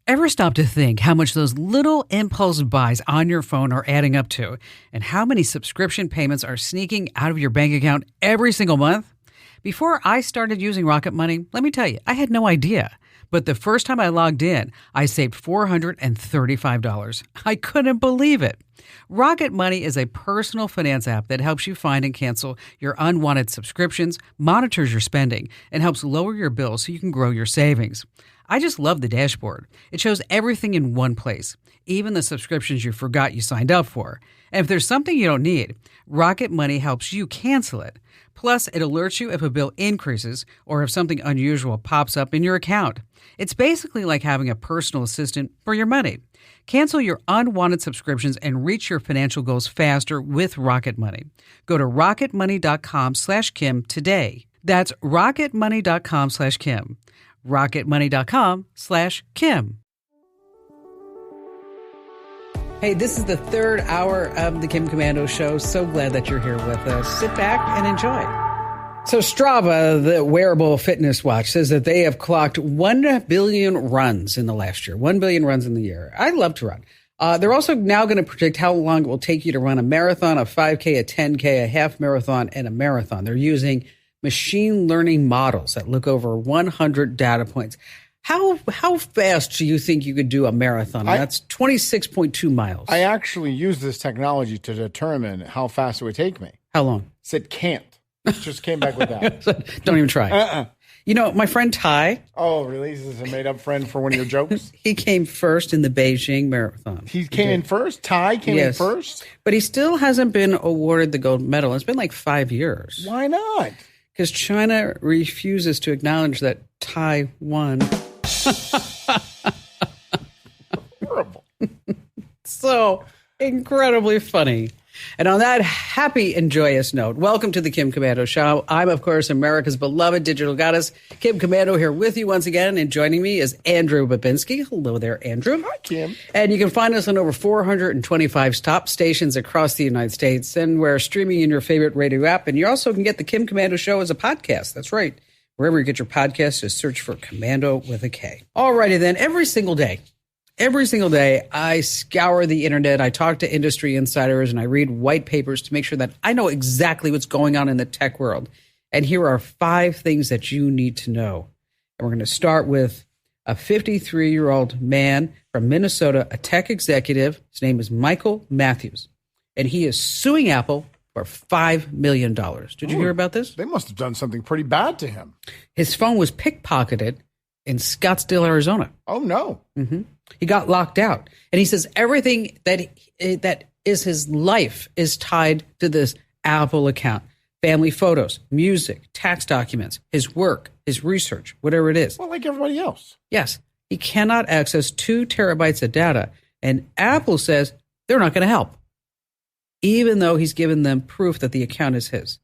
Ever stop to think how much those little impulse buys on your phone are adding up to, and how many subscription payments are sneaking out of your bank account every single month? Before I started using Rocket Money, let me tell you, I had no idea. But the first time I logged in, I saved $435. I couldn't believe it. Rocket Money is a personal finance app that helps you find and cancel your unwanted subscriptions, monitors your spending, and helps lower your bills so you can grow your savings. I just love the dashboard. It shows everything in one place, even the subscriptions you forgot you signed up for. And if there's something you don't need, Rocket Money helps you cancel it. Plus, it alerts you if a bill increases or if something unusual pops up in your account. It's basically like having a personal assistant for your money. Cancel your unwanted subscriptions and reach your financial goals faster with Rocket Money. Go to rocketmoney.com/Kim today. That's rocketmoney.com/Kim. rocketmoney.com/Kim. Hey, this is the third hour of the Kim Komando Show. So glad that you're here with us. Sit back and enjoy. So Strava, the wearable fitness watch, says that they have clocked 1 billion runs in the last year. 1 billion runs in the year. I love to run. They're also now going to predict how long it will take you to run a marathon, a 5K, a 10K, a half marathon, and a marathon. They're using machine learning models that look over 100 data points. How fast do you think you could do a marathon? That's 26.2 miles. I actually used this technology to determine how fast it would take me. How long? Said can't. Just came back with that. Don't even try. You know, my friend Ty. Oh, really? This is a made-up friend for one of your jokes? He came first in the Beijing Marathon. He came in first? Ty came in first? But he still hasn't been awarded the gold medal. It's been like 5 years. Why not? Because China refuses to acknowledge that Ty won. Horrible. So incredibly funny. And on that happy and joyous note, welcome to the Kim Komando Show. I'm, of course, America's beloved digital goddess, Kim Komando, here with you once again. And joining me is Andrew Babinski. Hello there, Andrew. Hi, Kim. And you can find us on over 425 top stations across the United States. And we're streaming in your favorite radio app. And you also can get the Kim Komando Show as a podcast. That's right. Wherever you get your podcast, just search for Commando with a K. All righty then. Every single day, I scour the internet. I talk to industry insiders and I read white papers to make sure that I know exactly what's going on in the tech world. And here are 5 things that you need to know. And we're going to start with a 53-year-old man from Minnesota, a tech executive. His name is Michael Matthews. And he is suing Apple for $5 million. Did you hear about this? They must have done something pretty bad to him. His phone was pickpocketed in Scottsdale, Arizona. Oh, no. Mm-hmm. He got locked out. And he says everything that is his life is tied to this Apple account. Family photos, music, tax documents, his work, his research, whatever it is. Well, like everybody else. Yes. He cannot access 2 terabytes of data. And Apple says they're not going to help, even though he's given them proof that the account is his.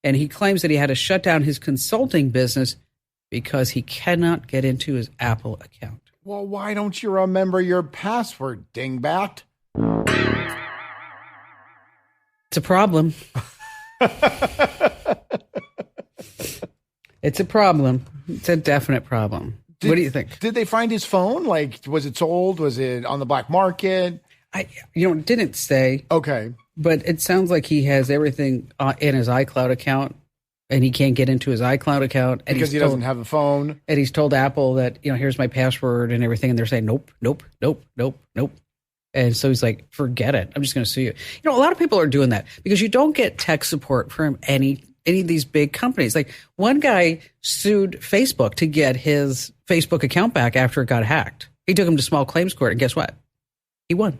And he claims that he had to shut down his consulting business because he cannot get into his Apple account. Well, why don't you remember your password, dingbat? It's a problem. It's a problem. It's a definite problem. What do you think? Did they find his phone? Like, was it sold? Was it on the black market? It didn't say. Okay. But it sounds like he has everything in his iCloud account. And he can't get into his iCloud account. And because he doesn't have a phone. And he's told Apple that, here's my password and everything. And they're saying, nope. And so he's like, forget it. I'm just going to sue you. A lot of people are doing that because you don't get tech support from any of these big companies. Like one guy sued Facebook to get his Facebook account back after it got hacked. He took him to small claims court. And guess what? He won.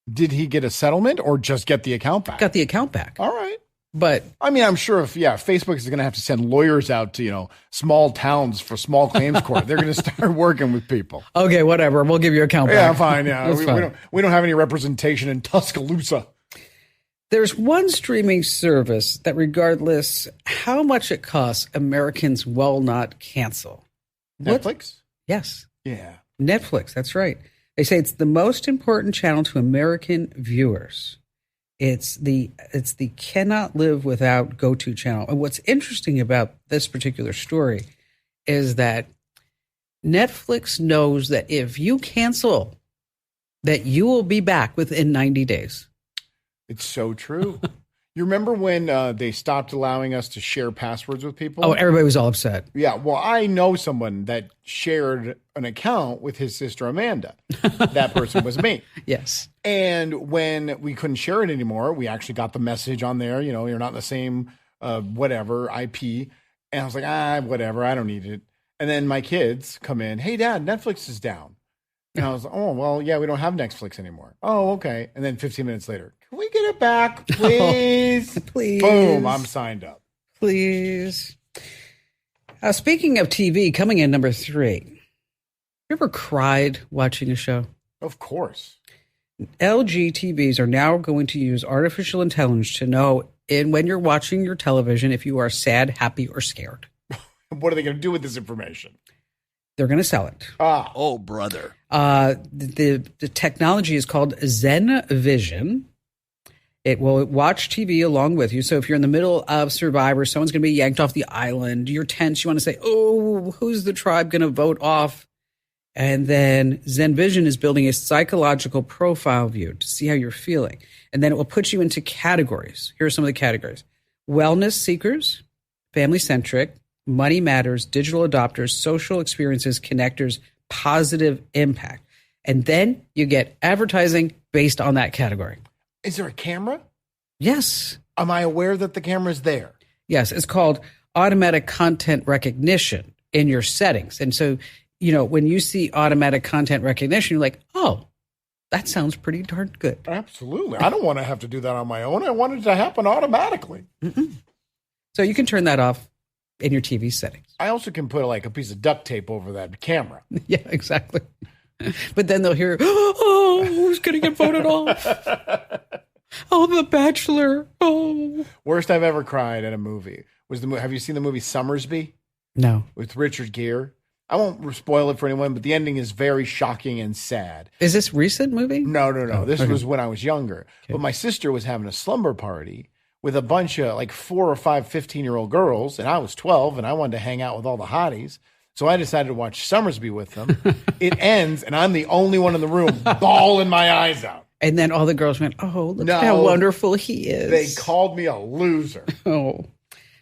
Did he get a settlement or just get the account back? Got the account back. All right. But I mean, I'm sure Facebook is going to have to send lawyers out to, small towns for small claims court. They're going to start working with people. Okay, whatever. We'll give you account back. Yeah, fine. Yeah, we don't have any representation in Tuscaloosa. There's one streaming service that, regardless how much it costs, Americans will not cancel. Netflix? Yes. Yeah. Netflix. That's right. They say it's the most important channel to American viewers. It's the cannot live without go-to channel. And what's interesting about this particular story is that Netflix knows that if you cancel, that you will be back within 90 days. It's so true. You remember when they stopped allowing us to share passwords with people? Oh, everybody was all upset. Yeah. Well, I know someone that shared an account with his sister Amanda. That person was me. Yes. And when we couldn't share it anymore, we actually got the message on there, you're not in the same whatever IP. And I was like, whatever, I don't need it. And then my kids come in, hey, Dad, Netflix is down. And I was like, oh, well, yeah, we don't have Netflix anymore. Oh, okay. And then 15 minutes later, can we get it back, please? Please. Boom, I'm signed up. Please. Speaking of TV, coming in number 3. You ever cried watching a show? Of course. LG TVs are now going to use artificial intelligence to know when you're watching your television if you are sad, happy, or scared. What are they going to do with this information? They're going to sell it. Oh, brother. The technology is called Zen Vision. It will watch TV along with you. So if you're in the middle of Survivor, someone's going to be yanked off the island. You're tense. You want to say, oh, who's the tribe going to vote off? And then Zen Vision is building a psychological profile of you to see how you're feeling. And then it will put you into categories. Here are some of the categories. Wellness seekers, family-centric, money matters, digital adopters, social experiences, connectors, positive impact. And then you get advertising based on that category. Is there a camera? Yes. Am I aware that the camera's there? Yes. It's called automatic content recognition in your settings. And so, when you see automatic content recognition, you're like, oh, that sounds pretty darn good. Absolutely. I don't want to have to do that on my own. I want it to happen automatically. Mm-mm. So you can turn that off in your TV settings. I also can put a piece of duct tape over that camera. Yeah, exactly. But then they'll hear, oh, who's going to get voted off? Oh, The Bachelor. Oh. Worst I've ever cried at a movie was have you seen the movie Summersby? No. With Richard Gere? I won't spoil it for anyone, but the ending is very shocking and sad. Is this recent movie? No. Oh, this okay. was when I was younger. Okay. But my sister was having a slumber party with a bunch of 4 or 5 15-year-old girls, and I was 12, and I wanted to hang out with all the hotties. So I decided to watch Summersby with them. It ends, and I'm the only one in the room bawling my eyes out. And then all the girls went, oh, look how wonderful he is. They called me a loser. Oh.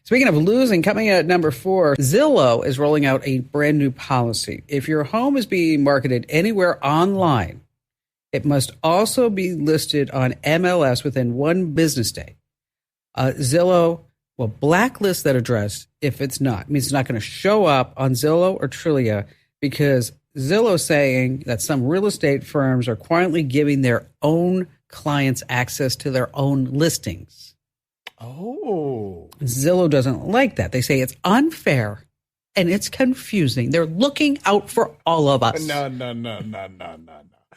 Speaking of losing, coming in at number 4, Zillow is rolling out a brand new policy. If your home is being marketed anywhere online, it must also be listed on MLS within 1 business day. Zillow will blacklist that address if it's not. It means it's not going to show up on Zillow or Trulia because Zillow's saying that some real estate firms are quietly giving their own clients access to their own listings. Oh. Zillow doesn't like that. They say it's unfair and it's confusing. They're looking out for all of us. No.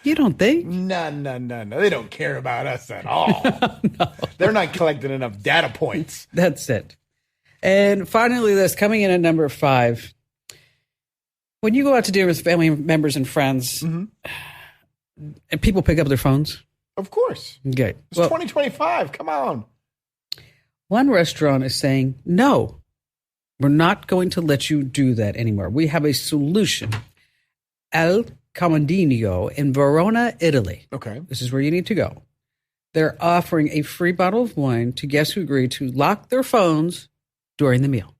You don't think? No. They don't care about us at all. No. They're not collecting enough data points. That's it. And finally, this coming in at number 5. When you go out to dinner with family members and friends, and people pick up their phones? Of course. Okay. It's 2025. Come on. One restaurant is saying, no, we're not going to let you do that anymore. We have a solution. El Comandino in Verona, Italy. Okay. This is where you need to go. They're offering a free bottle of wine to guests who agree to lock their phones during the meal.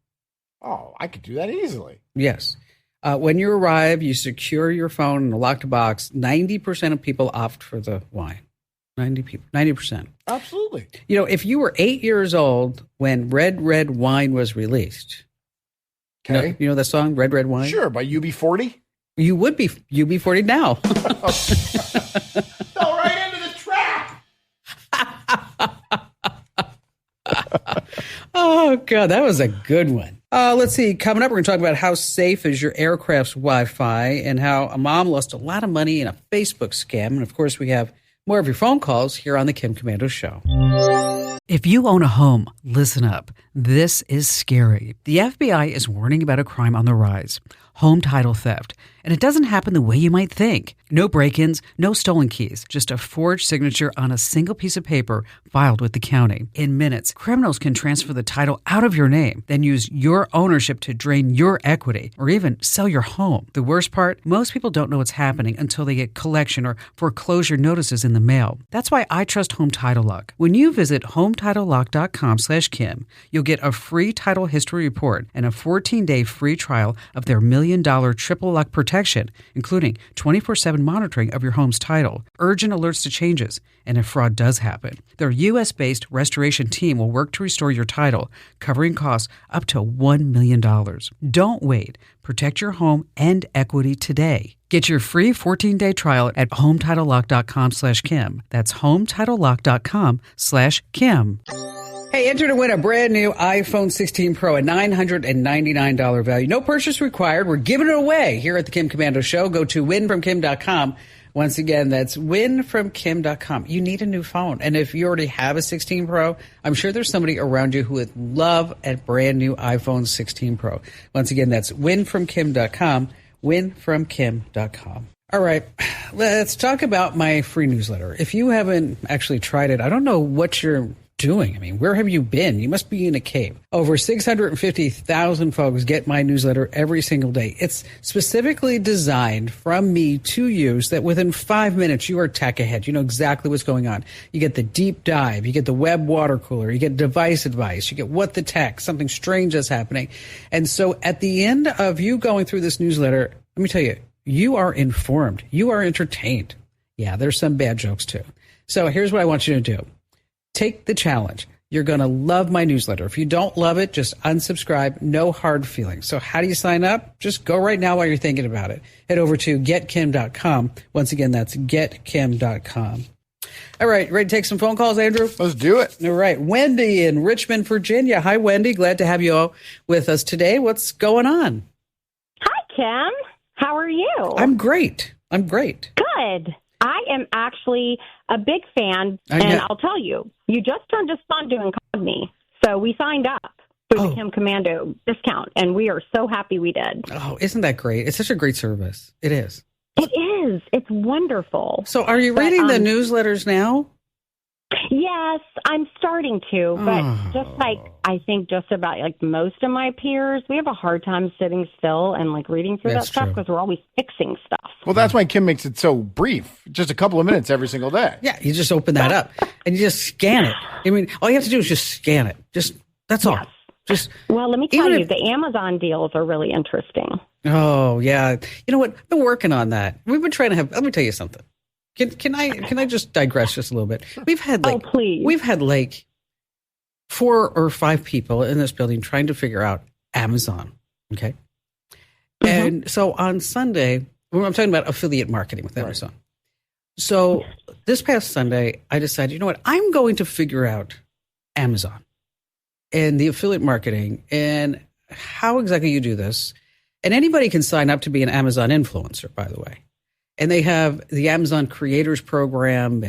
Oh, I could do that easily. Yes. When you arrive, you secure your phone in a locked box. 90% of people opt for the wine. 90%. Absolutely. If you were 8 years old when Red, Red Wine was released. Okay. You know that song, Red, Red Wine? Sure. By UB40? You would be UB40 now. Fell right into the trap. Oh, God, that was a good one. Let's see. Coming up, we're going to talk about how safe is your aircraft's Wi-Fi and how a mom lost a lot of money in a Facebook scam. And, of course, we have more of your phone calls here on the Kim Komando Show. If you own a home, listen up. This is scary. The FBI is warning about a crime on the rise. home title theft. And it doesn't happen the way you might think. No break-ins, no stolen keys, just a forged signature on a single piece of paper filed with the county. In minutes, criminals can transfer the title out of your name, then use your ownership to drain your equity or even sell your home. The worst part, most people don't know what's happening until they get collection or foreclosure notices in the mail. That's why I trust Home Title Lock. When you visit HometitleLock.com/Kim, you'll get a free title history report and a 14-day free trial of their $1 million triple lock protection, including 24/7 monitoring of your home's title, urgent alerts to changes, and if fraud does happen. Their U.S.-based restoration team will work to restore your title, covering costs up to $1 million. Don't wait. Protect your home and equity today. Get your free 14-day trial at HometitleLock.com/Kim. That's HometitleLock.com/Kim. Hey, enter to win a brand new iPhone 16 Pro, a $999 value. No purchase required. We're giving it away here at the Kim Komando Show. Go to winfromkim.com. Once again, that's winfromkim.com. You need a new phone. And if you already have a 16 Pro, I'm sure there's somebody around you who would love a brand new iPhone 16 Pro. Once again, that's winfromkim.com, winfromkim.com. All right, let's talk about my free newsletter. If you haven't actually tried it, I don't know what you're doing. I mean, where have you been? You must be in a cave. Over 650,000 folks get my newsletter every single day. It's specifically designed from me to you so that within 5 minutes, you are tech ahead. You know exactly what's going on. You get the deep dive. You get the web water cooler. You get device advice. You get what the tech, something strange is happening. And so at the end of you going through this newsletter, let me tell you, you are informed. You are entertained. Yeah, there's some bad jokes too. So here's what I want you to do. Take the challenge. You're going to love my newsletter. If you don't love it, just unsubscribe. No hard feelings. So how do you sign up? Just go right now while you're thinking about it. Head over to getkim.com. Once again, that's getkim.com. All right. Ready to take some phone calls, Andrew? Let's do it. All right. Wendy in Richmond, Virginia. Hi, Wendy. Glad to have you all with us today. What's going on? Hi, Kim. How are you? I'm great. Good. I am actually a big fan, and I'll tell you, you just turned us on to incog me, so we signed up for the Kim Komando discount, and we are so happy we did. Oh, isn't that great? It's such a great service. It is. It is. It's wonderful. So are you reading the newsletters now? Yes, I'm starting to, but just like I think just about like most of my peers, we have a hard time sitting still and like reading through that stuff because we're always fixing stuff. Well, that's why Kim makes it so brief, just a couple of minutes every single day. Yeah, you just open that up and you just scan it. I mean, all you have to do is just scan it. That's all. Just well, let me tell you, the Amazon deals are really interesting. Oh yeah, you know what? I've been working on that. We've been trying to have. Let me tell you something. Can I just digress just a little bit? We've had please. We've had like 4 or 5 people in this building trying to figure out Amazon. Okay. Mm-hmm. And so on Sunday, I'm talking about affiliate marketing with Amazon. Right. So this past Sunday, I decided, you know what? I'm going to figure out Amazon and the affiliate marketing and how exactly you do this. And anybody can sign up to be an Amazon influencer, by the way. And they have the Amazon Creators Program.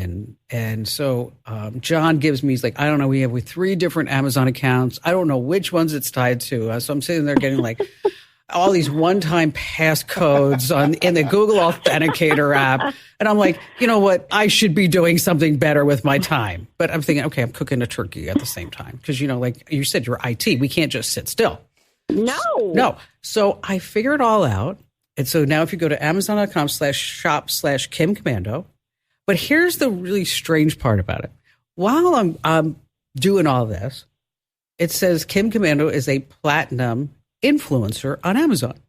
And so John gives me, he's like, I don't know, we have 3 different Amazon accounts. I don't know which ones it's tied to. So I'm sitting there getting like all these one-time passcodes in the Google Authenticator app. And I'm like, you know what? I should be doing something better with my time. But I'm thinking, okay, I'm cooking a turkey at the same time. Because, you know, like you said, you're IT. We can't just sit still. No. So I figured it all out. And so now if you go to amazon.com/shop/Kim Komando, but here's the really strange part about it. While I'm doing all this, it says Kim Komando is a platinum influencer on Amazon.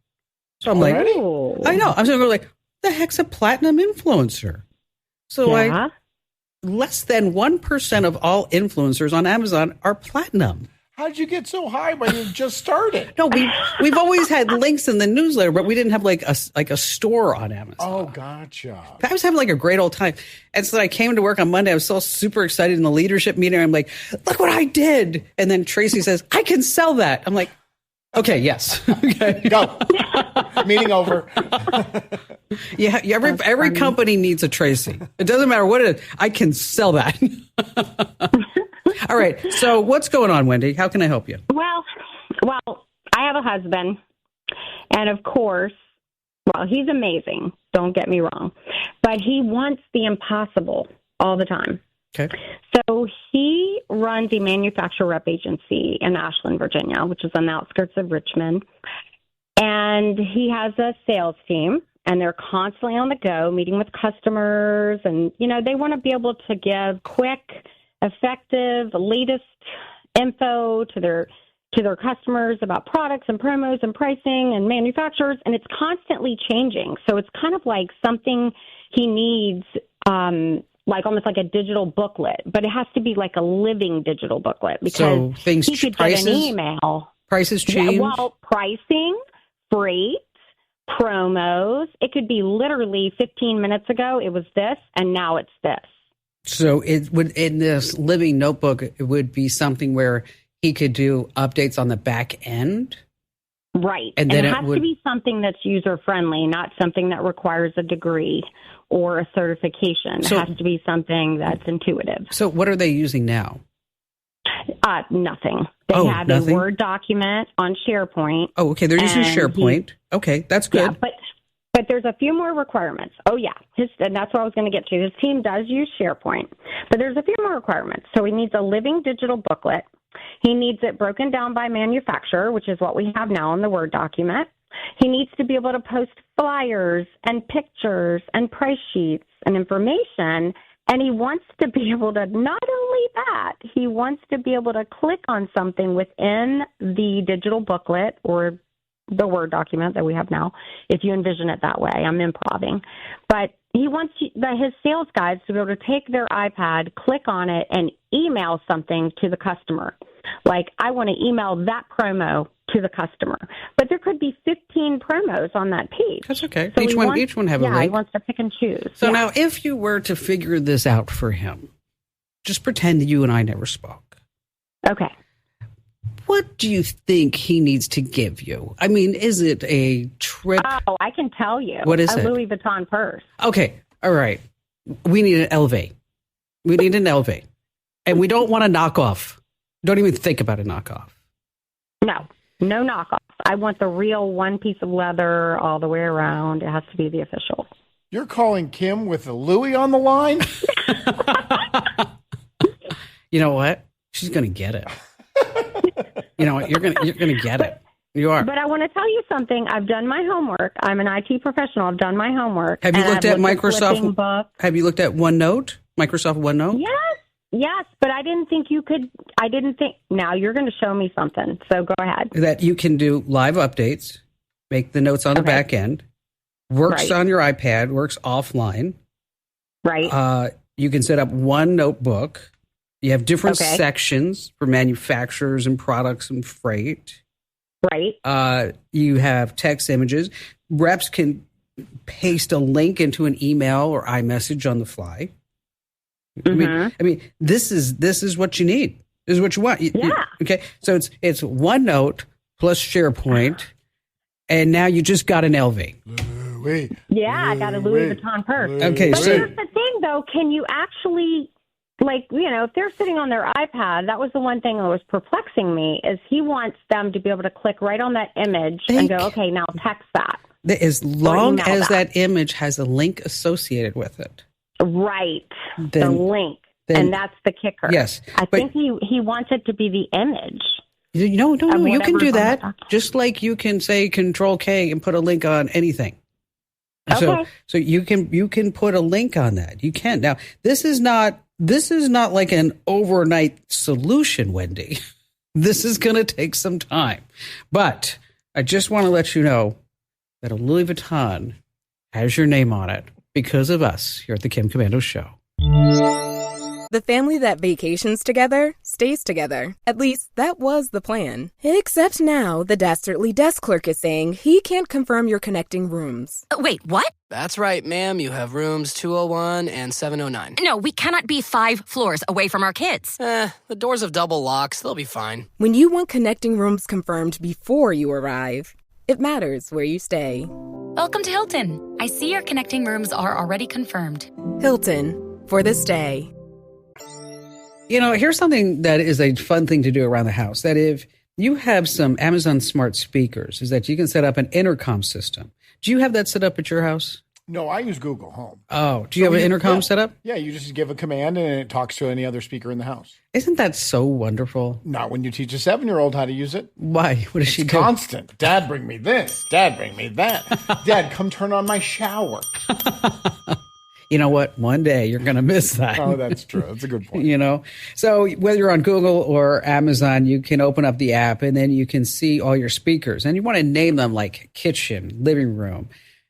So I'm like, I know. I'm like, the heck's a platinum influencer? So less than 1% of all influencers on Amazon are platinum. How did you get so high when you just started? No, we've always had links in the newsletter, but we didn't have like a store on Amazon. Oh, gotcha. I was having like a great old time. And so I came to work on Monday. I was so super excited in the leadership meeting. I'm like, look what I did. And then Tracy says, I can sell that. I'm like, okay, yes. Okay. Go. Meeting over. Yeah, every company needs a Tracy. It doesn't matter what it is. I can sell that. All right. So what's going on, Wendy? How can I help you? Well, I have a husband, And of course, well, he's amazing. Don't get me wrong. But he wants the impossible all the time. Okay. So he runs a manufacturer rep agency in Ashland, Virginia, which is on the outskirts of Richmond. And he has a sales team, and they're constantly on the go, meeting with customers. And, you know, they want to be able to give quick, effective, latest info to their customers about products and promos and pricing and manufacturers, and it's constantly changing. So it's kind of like something he needs, like almost like a digital booklet, but it has to be like a living digital booklet because so things, he could prices, get an email. Prices change? Yeah, well, pricing, freight, promos. It could be literally 15 minutes ago, it was this, and now it's this. So it would, in this living notebook, it would be something where he could do updates on the back end? Right. And then it has to be something that's user-friendly, not something that requires a degree or a certification. So, it has to be something that's intuitive. So what are they using now? Nothing. They have nothing? a Word document on SharePoint. Oh, okay. They're using SharePoint. Okay, that's good. Yeah, but there's a few more requirements. Oh, yeah. And that's what I was going to get to. His team does use SharePoint. But there's a few more requirements. So he needs a living digital booklet. He needs it broken down by manufacturer, which is what we have now in the Word document. He needs to be able to post flyers and pictures and price sheets and information. And he wants to be able to, not only that, he wants to be able to click on something within the digital booklet or the Word document that we have now, if you envision it that way. I'm improving. But he wants his sales guys to be able to take their iPad, click on it, and email something to the customer. Like, I want to email that promo to the customer. But there could be 15 promos on that page. That's okay. So each one have a link. Yeah, he wants to pick and choose. So now, if you were to figure this out for him, just pretend that you and I never spoke. Okay. What do you think he needs to give you? I mean, is it a trip? Oh, I can tell you. What is it? A Louis Vuitton purse. Okay. All right. We need an LV. We need an LV. And we don't want a knockoff. Don't even think about a knockoff. No knockoff. I want the real one piece of leather all the way around. It has to be the official. You're calling Kim with a Louis on the line? You know what? She's going to get it. You know what? You're going to get it. You are. But I want to tell you something. I've done my homework. I'm an IT professional. I've done my homework. Have you looked at Microsoft? Have you looked at OneNote? Microsoft OneNote? Yes, but I didn't think you could. Now you're going to show me something. So go ahead. That you can do live updates, make the notes on the back end, works on your iPad, works offline. Right. You can set up one notebook. You have different sections for manufacturers and products and freight. Right. You have text images. Reps can paste a link into an email or iMessage on the fly. Mm-hmm. I mean, this is what you need. This is what you want. Okay. So it's OneNote plus SharePoint, and now you just got an LV. I got a Louis Vuitton purse. Okay. But here's the thing, though. Can you actually, if they're sitting on their iPad, that was the one thing that was perplexing me, is he wants them to be able to click right on that image and go, okay, now text that. As long as that image has a link associated with it. Right. The link. And that's the kicker. Yes. I think he wants it to be the image. No. You can do that. Just like you can say Control K and put a link on anything. Okay. So you can put a link on that. You can. Now, this is not like an overnight solution, Wendy. This is going to take some time. But I just want to let you know that a Louis Vuitton has your name on it because of us here at the Kim Komando Show. The family that vacations together stays together. At least that was the plan. Except now the Dastardly desk clerk is saying he can't confirm your connecting rooms. Wait, what? That's right, ma'am. You have rooms 201 and 709. No, we cannot be 5 floors away from our kids. The doors have double locks. They'll be fine. When you want connecting rooms confirmed before you arrive, it matters where you stay. Welcome to Hilton. I see your connecting rooms are already confirmed. Hilton, for the stay. Here's something that is a fun thing to do around the house. That if you have some Amazon smart speakers, is that you can set up an intercom system. Do you have that set up at your house? No, I use Google Home. Oh, do you have an intercom set up? Yeah, you just give a command and it talks to any other speaker in the house. Isn't that so wonderful? Not when you teach a 7-year-old how to use it. Why? What does she do? Constant. Dad, bring me this. Dad, bring me that. Dad, come turn on my shower. You know what? One day you're going to miss that. Oh, that's true. That's a good point. So whether you're on Google or Amazon, you can open up the app and then you can see all your speakers. And you want to name them like kitchen, living room.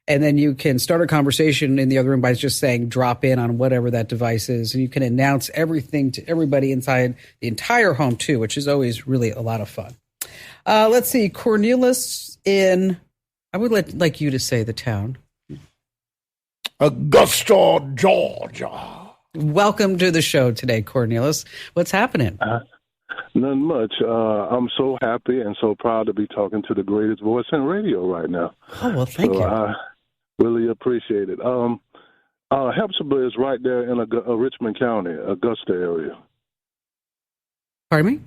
And then you can start a conversation in the other room by just saying drop in on whatever that device is. And you can announce everything to everybody inside the entire home too, which is always really a lot of fun. Let's see. Cornelius I would like you to say the town. Augusta, Georgia. Welcome to the show today, Cornelius. What's happening? Not much. I'm so happy and so proud to be talking to the greatest voice in radio right now. Oh, well, thank you. I really appreciate it. Hepzibah is right there in Richmond County, Augusta area. Pardon me?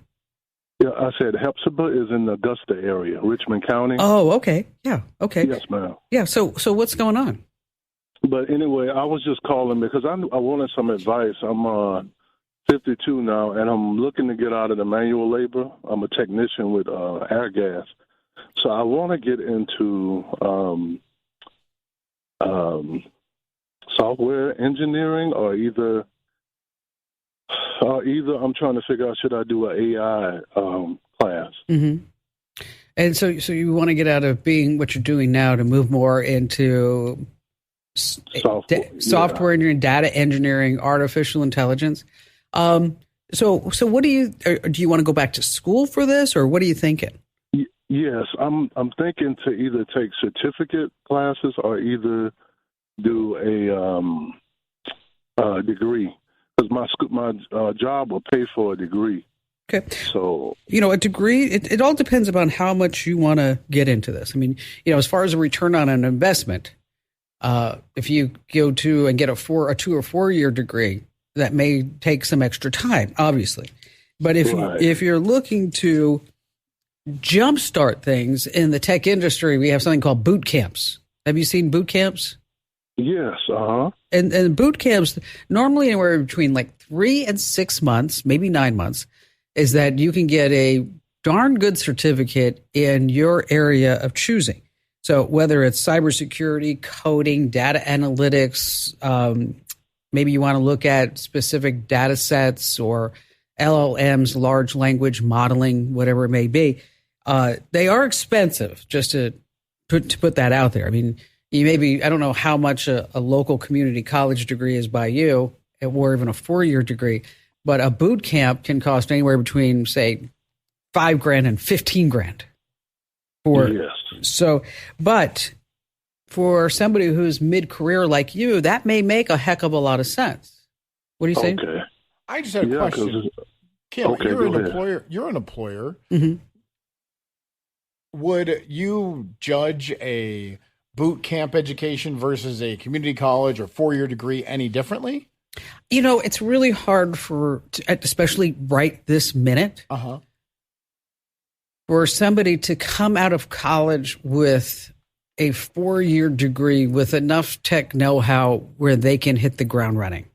Yeah, I said Hepzibah is in the Augusta area, Richmond County. Oh, okay. Yeah, okay. Yes, ma'am. Yeah, so what's going on? But anyway, I was just calling because I wanted some advice. I'm 52 now, and I'm looking to get out of the manual labor. I'm a technician with air gas. So I want to get into software engineering or either I'm trying to figure out, should I do an AI class? Mm-hmm. And so you want to get out of being what you're doing now to move more into software engineering, data engineering, artificial intelligence. So what do you want to go back to school for this, or what are you thinking? Yes, I'm thinking to either take certificate classes or either do a degree, because my job will pay for a degree. Okay. So, a degree, it all depends upon how much you want to get into this. I mean, as far as a return on an investment, if you go to and get a 2 or 4 year degree, that may take some extra time, obviously. But if you're looking to jumpstart things in the tech industry, we have something called boot camps. Have you seen boot camps? Yes. Uh-huh. And boot camps, normally anywhere between like 3 and 6 months, maybe 9 months, is that you can get a darn good certificate in your area of choosing. So whether it's cybersecurity, coding, data analytics, maybe you want to look at specific data sets or LLMs, large language modeling, whatever it may be. They are expensive, just to put that out there. I mean, I don't know how much a local community college degree is by you, or even a 4-year degree, but a boot camp can cost anywhere between, say, $5,000 and $15,000. But for somebody who's mid-career like you, that may make a heck of a lot of sense. What do you think? Okay. I just had a question. Kim, okay, you're an employer. Mm-hmm. Would you judge a boot camp education versus a community college or 4-year degree any differently? It's really hard especially right this minute, for somebody to come out of college with a 4-year degree with enough tech know-how where they can hit the ground running.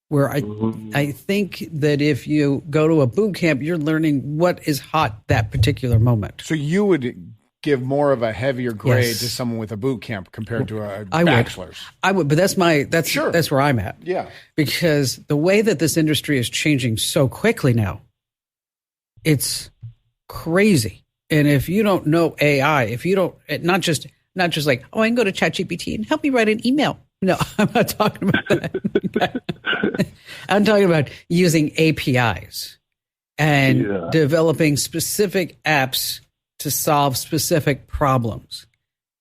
Where I think that if you go to a boot camp, you're learning what is hot that particular moment. So you would give more of a heavier grade to someone with a boot camp compared to a bachelor's. I would, but that's where I'm at. Yeah. Because the way that this industry is changing so quickly now, it's crazy. And if you don't know AI, if you don't, not just like, I can go to ChatGPT and help me write an email. No, I'm not talking about that. I'm talking about using APIs and developing specific apps to solve specific problems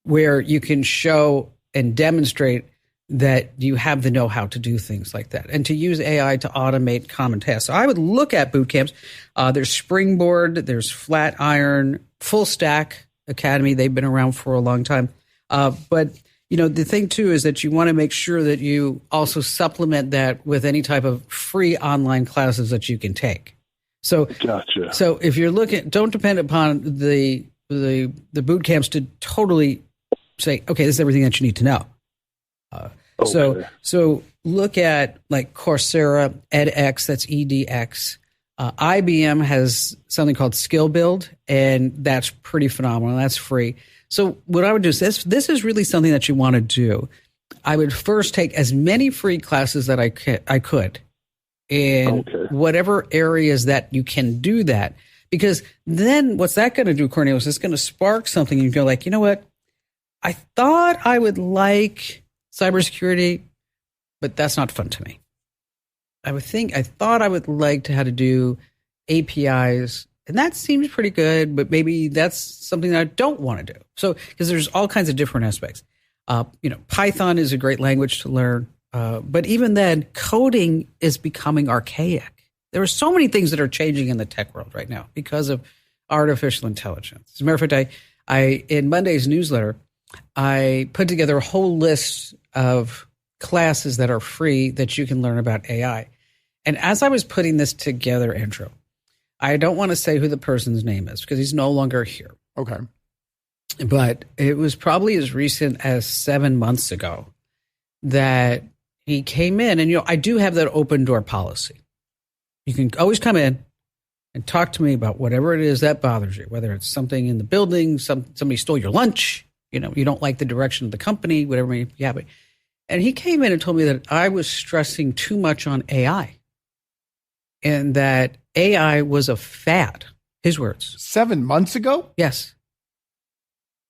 where you can show and demonstrate that you have the know-how to do things like that and to use AI to automate common tasks. So I would look at boot camps. There's Springboard, there's Flatiron, Full Stack Academy. They've been around for a long time. But the thing too is that you want to make sure that you also supplement that with any type of free online classes that you can take. So, Gotcha. So if you're looking, don't depend upon the boot camps to totally say, okay, this is everything that you need to know. Okay. So look at like Coursera, edX, that's EDX. IBM has something called Skill Build, and that's pretty phenomenal. That's free. So what I would do is this is really something that you want to do. I would first take as many free classes that I could in whatever areas that you can do that. Because then what's that going to do, Cornelius? It's going to spark something. You go like, you know what? I thought I would like cybersecurity, but that's not fun to me. I thought I would like to how to do APIs, and that seems pretty good, but maybe that's something that I don't want to do. So, because there's all kinds of different aspects. Python is a great language to learn, but even then, coding is becoming archaic. There are so many things that are changing in the tech world right now because of artificial intelligence. As a matter of fact, I in Monday's newsletter, I put together a whole list of classes that are free that you can learn about AI. And as I was putting this together, Andrew, I don't want to say who the person's name is because he's no longer here. Okay. But it was probably as recent as 7 months ago that he came in. And, I do have that open door policy. You can always come in and talk to me about whatever it is that bothers you, whether it's something in the building, somebody stole your lunch, you don't like the direction of the company, whatever may be happening. And he came in and told me that I was stressing too much on AI and that AI was a fad, his words. 7 months ago? Yes.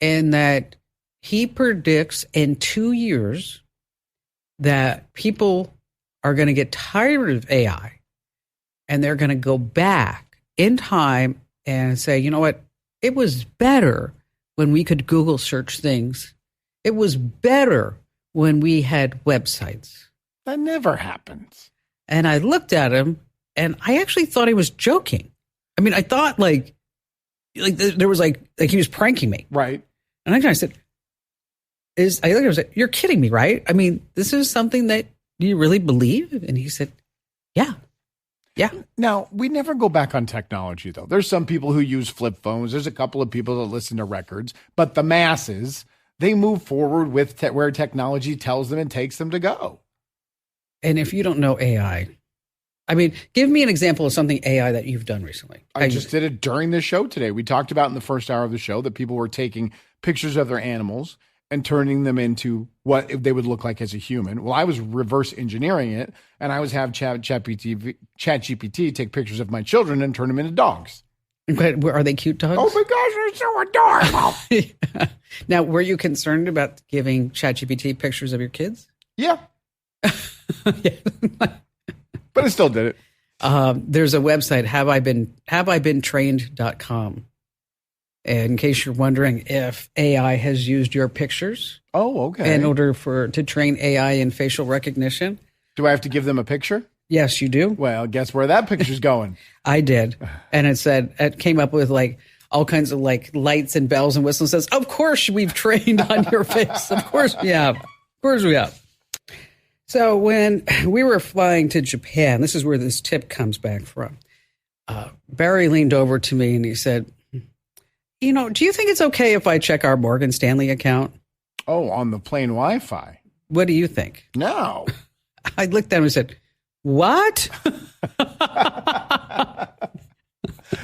And that he predicts in 2 years that people are going to get tired of AI and they're going to go back in time and say, you know what? It was better when we could Google search things. It was better when we had websites. That never happens. And I looked at him and I actually thought he was joking. I mean, I thought like there was like he was pranking me. Right. And I said, I looked at him and said, you're kidding me, right? I mean, this is something that you really believe? And he said, yeah. Yeah. Now, we never go back on technology, though. There's some people who use flip phones. There's a couple of people that listen to records. But the masses, they move forward with where technology tells them and takes them to go. And if you don't know AI, I mean, give me an example of something AI that you've done recently. I just did it during the show today. We talked about in the first hour of the show that people were taking pictures of their animals and turning them into what they would look like as a human. Well, I was reverse engineering it, and I was have ChatGPT take pictures of my children and turn them into dogs. Are they cute dogs? Oh my gosh, they're so adorable. Yeah. Now, were you concerned about giving ChatGPT pictures of your kids? Yeah. Yeah. But I still did it. There's a website, haveibeentrained.com. And in case you're wondering if AI has used your pictures. Oh, okay. In order to train AI in facial recognition. Do I have to give them a picture? Yes, you do. Well, guess where that picture's going? I did. And it came up with like all kinds of like lights and bells and whistles. It says, of course we've trained on your face. Of course we have. Of course we have. So when we were flying to Japan, this is where this tip comes back from. Barry leaned over to me and he said, do you think it's okay if I check our Morgan Stanley account? Oh, on the plane Wi-Fi. What do you think? No. I looked at him and said, what?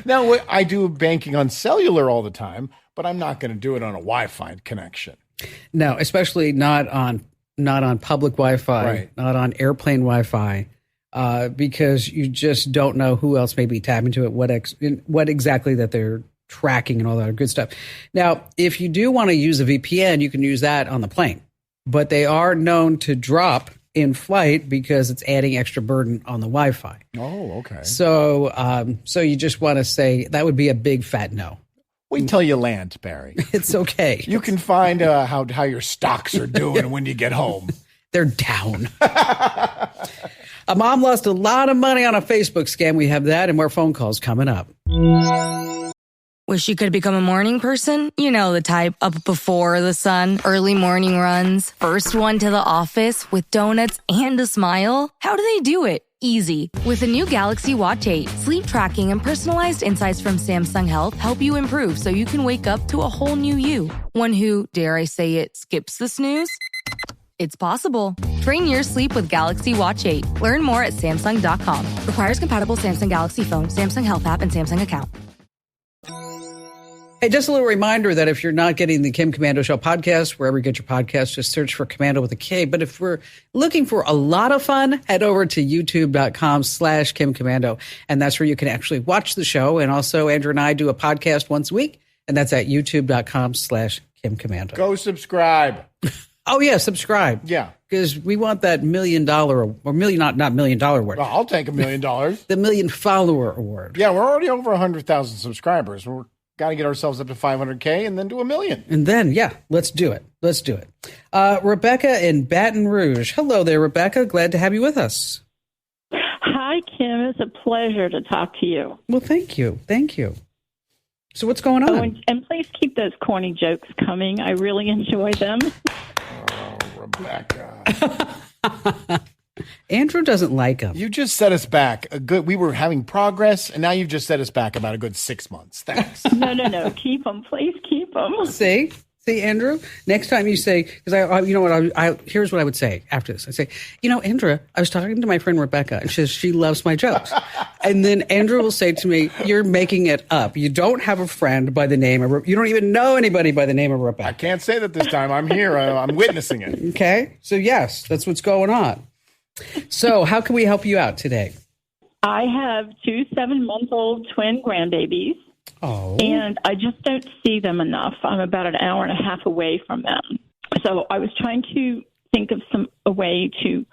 Now, I do banking on cellular all the time, but I'm not going to do it on a Wi-Fi connection. No, especially not on public Wi-Fi, right. Not on airplane Wi-Fi, because you just don't know who else may be tapping to it, what exactly that they're tracking and all that good stuff. Now, if you do want to use a VPN, you can use that on the plane, but they are known to drop in flight because it's adding extra burden on the Wi-Fi. Oh, okay. So you just want to say that would be a big fat no. Wait till you land, Barry. It's okay. You can find how your stocks are doing when you get home. They're down. A mom lost a lot of money on a Facebook scam. We have that and more phone calls coming up. Wish you could become a morning person? You know the type, up before the sun, early morning runs, first one to the office with donuts and a smile. How do they do it? Easy. With the new Galaxy Watch 8, sleep tracking and personalized insights from Samsung Health help you improve so you can wake up to a whole new you. One who, dare I say it, skips the snooze? It's possible. Train your sleep with Galaxy Watch 8. Learn more at Samsung.com. Requires compatible Samsung Galaxy phone, Samsung Health app, and Samsung account. Hey, just a little reminder that if you're not getting the Kim Komando Show podcast, wherever you get your podcast, just search for Komando with a K. But if we're looking for a lot of fun, head over to youtube.com/Kim Komando. And that's where you can actually watch the show. And also, Andrew and I do a podcast once a week, and that's at youtube.com/Kim Komando. Go subscribe. Oh, yeah, subscribe. Yeah. Because we want that $1 million or not $1 million award. Well, I'll take $1 million. The 1 million follower award. Yeah, we're already over 100,000 subscribers. We're got to get ourselves up to 500K and then do $1 million. And then, yeah, let's do it. Let's do it. Rebecca in Baton Rouge. Hello there, Rebecca. Glad to have you with us. Hi, Kim. It's a pleasure to talk to you. Well, thank you. Thank you. So what's going on? Oh, and please keep those corny jokes coming. I really enjoy them. Oh, Rebecca. Andrew doesn't like them. You just set us back we were having progress, and now you've just set us back about a good 6 months. Thanks. No. Keep them. Please keep them. See, Andrew, next time you say, because you know what, here's what I would say after this. I say, Andrew, I was talking to my friend Rebecca, and she loves my jokes. And then Andrew will say to me, you're making it up. You don't have a friend by the name of, you don't even know anybody by the name of Rebecca. I can't say that this time. I'm here. I'm witnessing it. Okay. So yes, that's what's going on. So how can we help you out today? I have 2 7-month-old twin grandbabies. Oh. And I just don't see them enough. I'm about an hour and a half away from them. So I was trying to think of a way to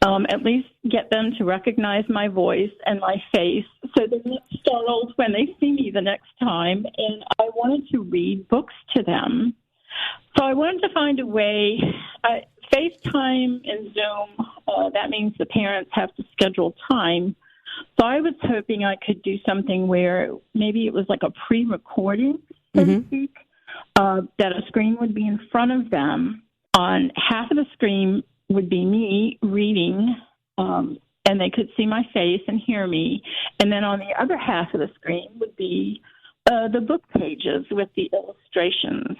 at least get them to recognize my voice and my face so they're not startled when they see me the next time. And I wanted to read books to them. So I wanted to find a way. FaceTime and Zoom, that means the parents have to schedule time. So I was hoping I could do something where maybe it was like a pre-recording, so to speak, that a screen would be in front of them. On half of the screen would be me reading, and they could see my face and hear me. And then on the other half of the screen would be the book pages with the illustrations.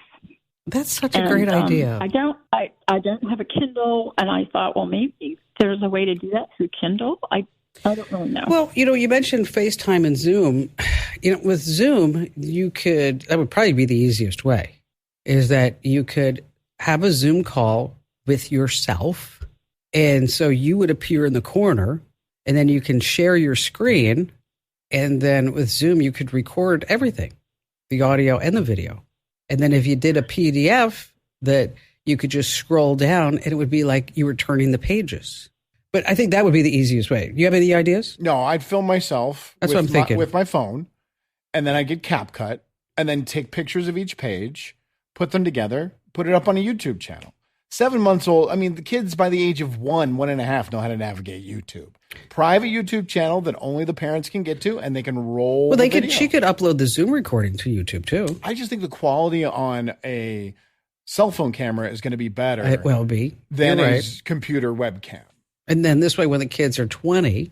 That's such a great idea. I don't have a Kindle, and I thought, well, maybe there's a way to do that through Kindle. I don't really know. Well, you mentioned FaceTime and Zoom. With Zoom, that would probably be the easiest way, is that you could have a Zoom call with yourself. And so you would appear in the corner, and then you can share your screen. And then with Zoom, you could record everything, the audio and the video. And then if you did a PDF, that you could just scroll down and it would be like you were turning the pages. But I think that would be the easiest way. Do you have any ideas? No, I'd film myself. That's what I'm thinking. With my phone, and then I get CapCut, and then take pictures of each page, put them together, put it up on a YouTube channel. 7 months old. I mean, the kids by the age of 1.5 know how to navigate YouTube. Private YouTube channel that only the parents can get to, and they can roll. Well, she could upload the Zoom recording to YouTube too. I just think the quality on a cell phone camera is going to be better. It will be than a computer webcam. And then this way, when the kids are 20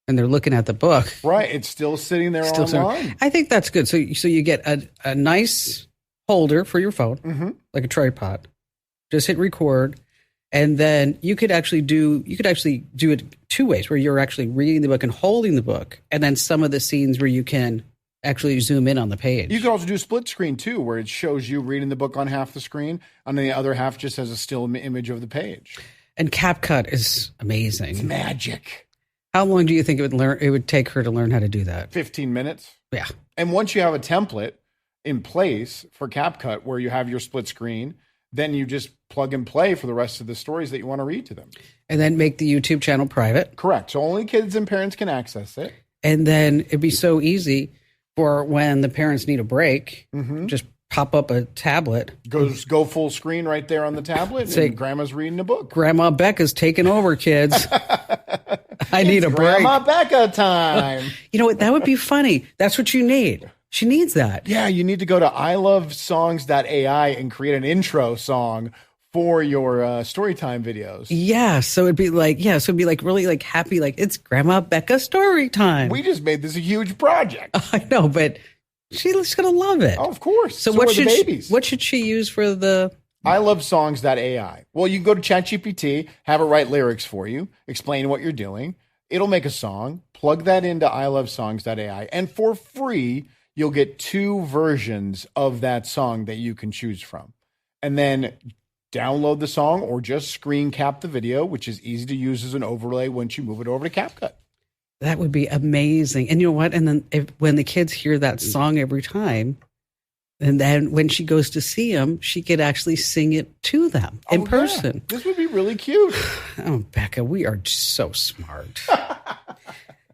and they're looking at the book, right, it's still sitting there online. I think that's good. So you get a nice holder for your phone, like a tripod. Just hit record, and then you could actually do it 2 ways, where you're actually reading the book and holding the book, and then some of the scenes where you can actually zoom in on the page. You could also do split screen too, where it shows you reading the book on half the screen, and the other half just has a still image of the page. And CapCut is amazing. It's magic. How long do you think it would take her to learn how to do that? 15 minutes. Yeah. And once you have a template in place for CapCut where you have your split screen, then you just plug and play for the rest of the stories that you want to read to them. And then make the YouTube channel private. Correct. So only kids and parents can access it. And then it'd be so easy for when the parents need a break, just pop up a tablet. Go full screen right there on the tablet, say, and Grandma's reading a book. Grandma Becca's taking over, kids. I need a break. Grandma Becca time. You know what? That would be funny. That's what you need. She needs that. Yeah, you need to go to ilovesongs.ai and create an intro song for your story time videos. Yeah, so it'd be like, really like happy, like it's Grandma Becca story time. We just made this a huge project. I know, but she's gonna love it. Oh, of course. So what should she use for the I love songs.ai? Well, you can go to ChatGPT, have it write lyrics for you, explain what you're doing. It'll make a song, plug that into I love songs.ai, and for free, you'll get 2 versions of that song that you can choose from. And then download the song or just screen cap the video, which is easy to use as an overlay once you move it over to CapCut. That would be amazing. And you know what? And then when the kids hear that song every time, and then when she goes to see them, she could actually sing it to them in person. Yeah. This would be really cute. Oh, Becca, we are so smart.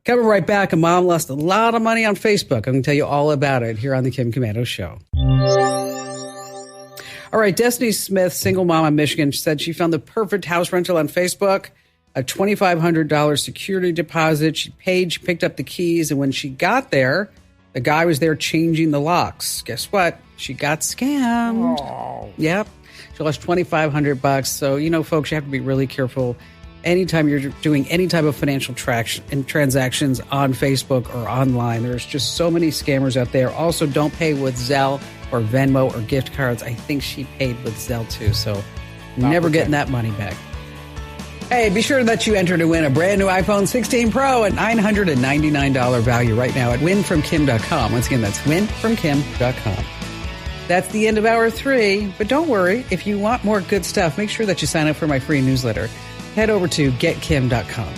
Coming right back, a mom lost a lot of money on Facebook. I'm going to tell you all about it here on the Kim Komando Show. All right, Destiny Smith, single mom in Michigan, said she found the perfect house rental on Facebook, a $2,500 security deposit. She picked up the keys, and when she got there, the guy was there changing the locks. Guess what? She got scammed. Oh. Yep. She lost $2,500. So, folks, you have to be really careful anytime you're doing any type of financial transactions on Facebook or online. There's just so many scammers out there. Also, don't pay with Zelle or Venmo or gift cards. I think she paid with Zelle too. So never getting that money back. Hey, be sure that you enter to win a brand new iPhone 16 Pro at $999 value right now at winfromkim.com. Once again, that's winfromkim.com. That's the end of hour 3. But don't worry, if you want more good stuff, make sure that you sign up for my free newsletter. Head over to getkim.com.